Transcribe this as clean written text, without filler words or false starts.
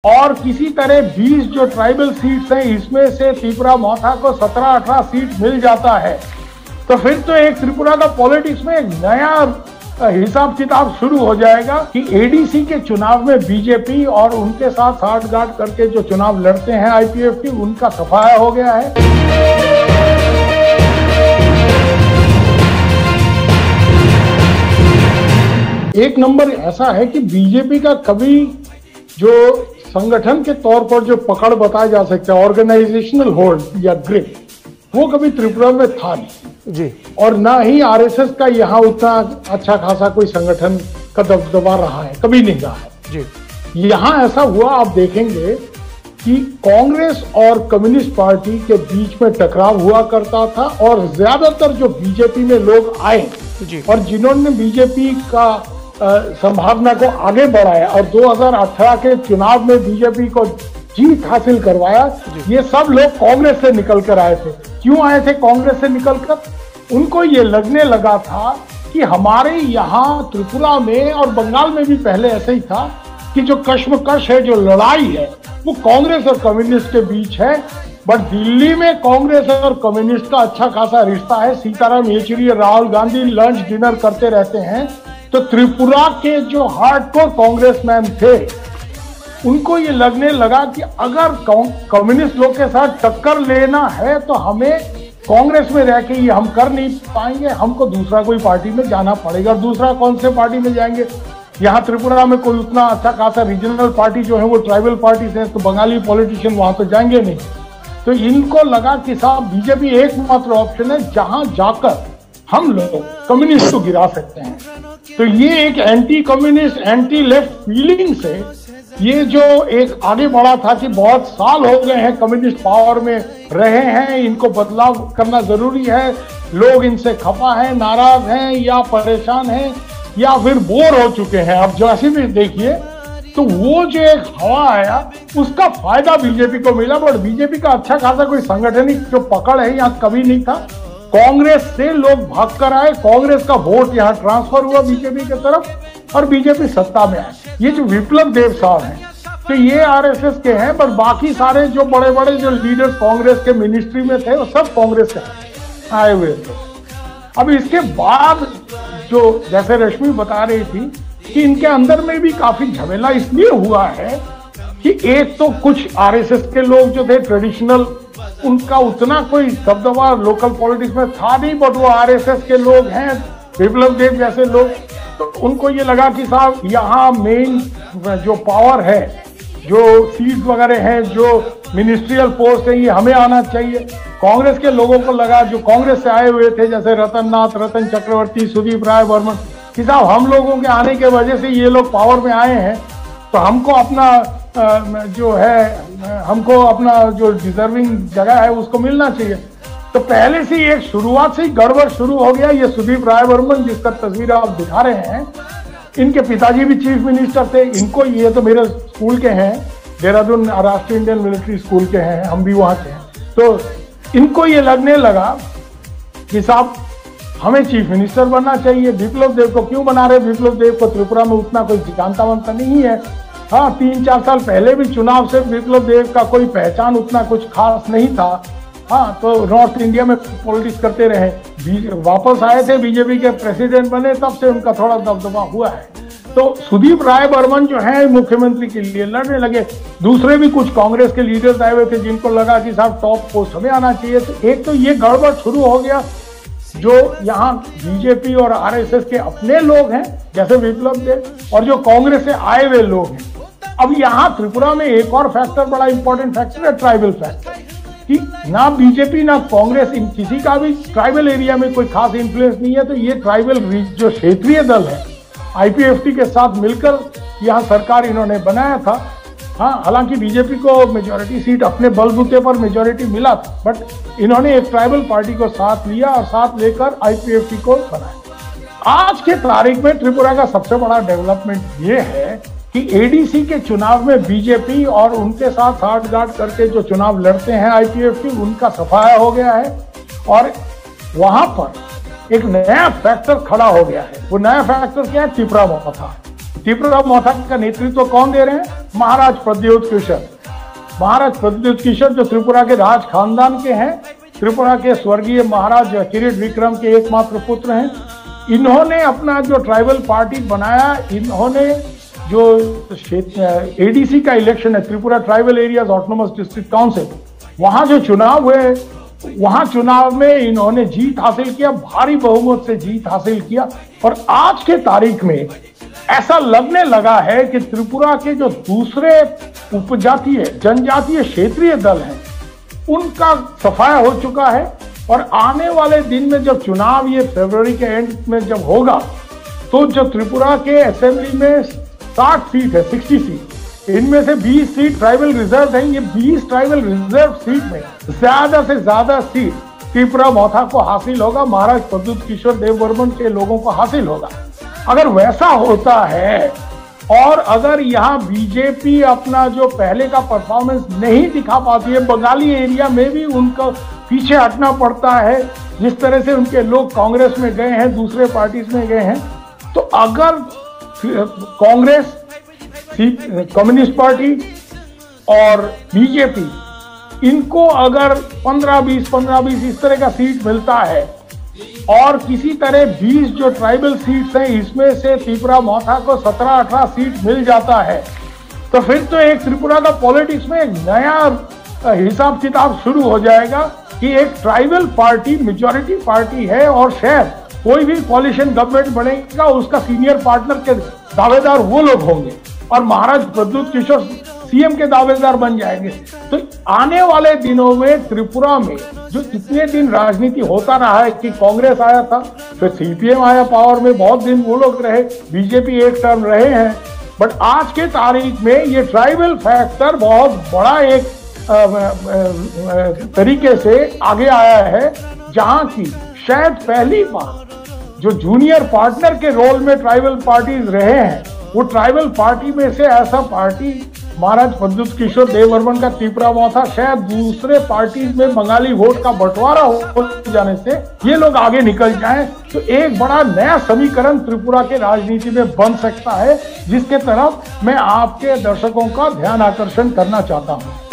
और किसी तरह 20 जो ट्राइबल सीट्स हैं इसमें से त्रिपुरा मौथा को 17-18 सीट मिल जाता है तो फिर तो एक त्रिपुरा का पॉलिटिक्स में एक नया हिसाब किताब शुरू हो जाएगा कि एडीसी के चुनाव में बीजेपी और उनके साथ साठगांठ करके जो चुनाव लड़ते हैं आईपीएफटी, उनका सफाया हो गया है। एक नंबर ऐसा है कि बीजेपी का कभी जो संगठन के तौर पर जो पकड़ बताया जा सकता है, ऑर्गेनाइजेशनल होल्ड या ग्रिप, वो कभी त्रिपुरा में था नहीं जी, और ना ही आरएसएस का यहाँ उतना अच्छा खासा कोई संगठन का दबदबा रहा है, कभी नहीं रहा है जी। यहाँ ऐसा हुआ, आप देखेंगे कि कांग्रेस और कम्युनिस्ट पार्टी के बीच में टकराव हुआ करता था और ज्यादातर जो बीजेपी में लोग आए जी, और जिन्होंने बीजेपी का संभावना को आगे बढ़ाया और 2018 के चुनाव में बीजेपी को जीत हासिल करवाया, ये सब लोग कांग्रेस से निकल कर आए थे। क्यों आए थे कांग्रेस से निकलकर? उनको ये लगने लगा था कि हमारे यहाँ त्रिपुरा में और बंगाल में भी पहले ऐसे ही था कि जो कश्मकश है, जो लड़ाई है, वो कांग्रेस और कम्युनिस्ट के बीच है। बट दिल्ली में कांग्रेस और कम्युनिस्ट का अच्छा खासा रिश्ता है। सीताराम येचुरी और राहुल गांधी लंच डिनर करते रहते हैं। तो त्रिपुरा के जो हार्डकोर कांग्रेसमैन थे, उनको ये लगने लगा कि अगर कम्युनिस्ट लोग के साथ टक्कर लेना है तो हमें कांग्रेस में रह के ये हम कर नहीं पाएंगे, हमको दूसरा कोई पार्टी में जाना पड़ेगा। और दूसरा कौन से पार्टी में जाएंगे? यहाँ त्रिपुरा में कोई उतना अच्छा खासा रीजनल पार्टी जो है वो ट्राइबल पार्टी है, तो बंगाली पॉलिटिशियन वहां तो जाएंगे नहीं। तो इनको लगा कि साहब बीजेपी एकमात्र ऑप्शन है जहां जाकर हम लोग कम्युनिस्ट को गिरा सकते हैं। तो ये एक anti communist, anti left feeling से ये जो एक आगे बढ़ा था कि बहुत साल हो गए हैं कम्युनिस्ट पावर में रहे हैं, इनको बदलाव करना जरूरी है, लोग इनसे खफा हैं, नाराज हैं या परेशान हैं या फिर बोर हो चुके हैं। अब जैसे भी देखिए, तो वो जो एक हवा आया उसका फायदा बीजेपी को मिला। बट बीजेपी का अच्छा खासा कोई संगठनिक जो पकड़ है यहाँ कभी नहीं था। कांग्रेस से लोग भाग कर आए, कांग्रेस का वोट यहाँ ट्रांसफर हुआ बीजेपी की तरफ और बीजेपी सत्ता में आई। ये जो विप्लव देव साहब हैं, तो ये आरएसएस के हैं, पर बाकी सारे जो बड़े बड़े जो लीडर्स कांग्रेस के मिनिस्ट्री में थे वो सब कांग्रेस से आए हुए थे। अब इसके बाद जो जैसे रश्मि बता रही थी कि इनके अंदर में भी काफी झमेला इसलिए हुआ है कि एक तो कुछ आरएसएस के लोग जो थे ट्रेडिशनल, उनका उतना कोई दबदबा लोकल पॉलिटिक्स में था नहीं, बट वो आरएसएस के लोग हैं, विप्लव देव जैसे लोग, तो उनको ये लगा कि साहब यहाँ मेन जो पावर है, जो सीट वगैरह हैं, जो मिनिस्ट्रियल पोस्ट है, ये हमें आना चाहिए। कांग्रेस के लोगों को लगा, जो कांग्रेस से आए हुए थे जैसे रतन चक्रवर्ती, सुदीप राय बर्मन, कि साहब हम लोगों के आने के वजह से ये लोग पावर में आए हैं, तो हमको अपना जो है, हमको अपना जो डिजर्विंग जगह है उसको मिलना चाहिए। तो पहले से एक शुरुआत से ही गड़बड़ शुरू हो गया। ये सुदीप राय बर्मन जिसका तस्वीर आप दिखा रहे हैं, इनके पिताजी भी चीफ मिनिस्टर थे। इनको, ये तो मेरे स्कूल के हैं, देहरादून राष्ट्रीय इंडियन मिलिट्री स्कूल के हैं, हम भी वहाँ के हैं। तो इनको ये लगने लगा कि साहब हमें चीफ मिनिस्टर बनना चाहिए। विप्लव देव को क्यों बना रहे? विप्लव देव को त्रिपुरा में उतना कोई जानता वानता नहीं है। हाँ, 3-4 साल पहले भी चुनाव से विप्लव देव का कोई पहचान उतना कुछ खास नहीं था। हाँ, तो नॉर्थ इंडिया में पॉलिटिक्स करते रहे, वापस आए थे, बीजेपी के प्रेसिडेंट बने, तब से उनका थोड़ा दबदबा हुआ है। तो सुदीप राय बर्मन जो है मुख्यमंत्री के लिए लड़ने लगे। दूसरे भी कुछ कांग्रेस के लीडर्स आए हुए थे जिनको लगा कि साहब टॉप पोस्ट हमें आना चाहिए। तो एक तो ये गड़बड़ शुरू हो गया, जो यहाँ बीजेपी और आरएसएस के अपने लोग हैं जैसे विप्लव देव, और जो कांग्रेस से आए हुए लोग हैं। अब यहाँ त्रिपुरा में एक और फैक्टर, बड़ा इंपॉर्टेंट फैक्टर है, ट्राइबल फैक्टर, कि ना बीजेपी ना कांग्रेस, इन किसी का भी ट्राइबल एरिया में कोई खास इन्फ्लुएंस नहीं है। तो ये ट्राइबल जो क्षेत्रीय दल है, आईपीएफटी के साथ मिलकर यहाँ सरकार इन्होंने बनाया था। हाँ, हालांकि बीजेपी को मेजोरिटी सीट अपने बलबूते पर मेजोरिटी मिला था, बट इन्होंने एक ट्राइबल पार्टी को साथ लिया और साथ लेकर आईपीएफटी को बनाया। आज के तारीख में त्रिपुरा का सबसे बड़ा डेवलपमेंट ये है कि एडीसी के चुनाव में बीजेपी और उनके साथ साठगांठ करके जो चुनाव लड़ते हैं आईपीएफटी, उनका सफाया हो गया है और वहां पर एक नया फैक्टर खड़ा हो गया है। वो नया फैक्टर क्या है? त्रिपुरा मौथा। त्रिपुरा मोथा का नेतृत्व कौन दे रहे हैं? महाराज प्रद्योत किशोर। महाराज प्रद्योत किशोर जो त्रिपुरा के राज खानदान के हैं, त्रिपुरा के स्वर्गीय महाराज किरीट विक्रम के एकमात्र पुत्र हैं। इन्होंने अपना जो ट्राइबल पार्टी बनाया, इन्होंने जो एडीसी का इलेक्शन है, Tripura tribal areas autonomous district council, वहां जो चुनाव हुए, वहां चुनाव में इन्होंने जीत हासिल किया, भारी बहुमत से जीत हासिल किया। और आज के तारीख में ऐसा लगने लगा है कि त्रिपुरा के जो दूसरे उपजातीय जनजातीय क्षेत्रीय दल हैं, उनका सफाया हो चुका है। और आने वाले दिन में जब चुनाव ये फरवरी के एंड में जब होगा, तो जो त्रिपुरा के असेंबली में 60 सीट है, 60 सीट, इनमें से 20 सीट ट्राइबल रिजर्व है। ये 20 ट्राइबल रिजर्व सीट में ज्यादा से ज्यादा सीट त्रिपुरा मोथा को हासिल होगा, महाराज प्रद्युत किशोर देववर्मन के लोगों को हासिल होगा। अगर वैसा होता है और अगर यहाँ बीजेपी अपना जो पहले का परफॉर्मेंस नहीं दिखा पाती है, बंगाली एरिया में भी उनको पीछे हटना पड़ता है, जिस तरह से उनके लोग कांग्रेस में गए हैं, दूसरे पार्टीज में गए हैं, तो अगर कांग्रेस, कम्युनिस्ट पार्टी और बीजेपी, इनको अगर 15-20 इस तरह का सीट मिलता है और किसी तरह 20 जो ट्राइबल सीट्स हैं, इसमें से त्रिपुरा मोथा को 17-18 सीट मिल जाता है, तो फिर तो एक त्रिपुरा का पॉलिटिक्स में एक नया हिसाब किताब शुरू हो जाएगा कि एक ट्राइबल पार्टी मेजॉरिटी पार्टी है और शायद कोई भी कॉलिशन गवर्नमेंट बनेगा, उसका सीनियर पार्टनर के दावेदार वो लोग होंगे और महाराज प्रद्युत किशोर सीएम के दावेदार बन जाएंगे। तो आने वाले दिनों में त्रिपुरा में जो इतने दिन राजनीति होता रहा है कि कांग्रेस आया था, फिर सीपीएम आया पावर में, बहुत दिन वो लोग रहे, बीजेपी एक टर्म रहे हैं, बट आज के तारीख में ये ट्राइबल फैक्टर बहुत बड़ा एक तरीके से आगे आया है, जहां की शायद पहली बार जो जूनियर पार्टनर के रोल में ट्राइबल पार्टीज रहे हैं, वो ट्राइबल पार्टी में से ऐसा पार्टी महाराज प्रद्युत किशोर देववर्मन का त्रिपुरा मोथा, शायद दूसरे पार्टीज में बंगाली वोट का बंटवारा हो जाने से ये लोग आगे निकल जाएं, तो एक बड़ा नया समीकरण त्रिपुरा के राजनीति में बन सकता है, जिसके तरफ मैं आपके दर्शकों का ध्यान आकर्षण करना चाहता हूं।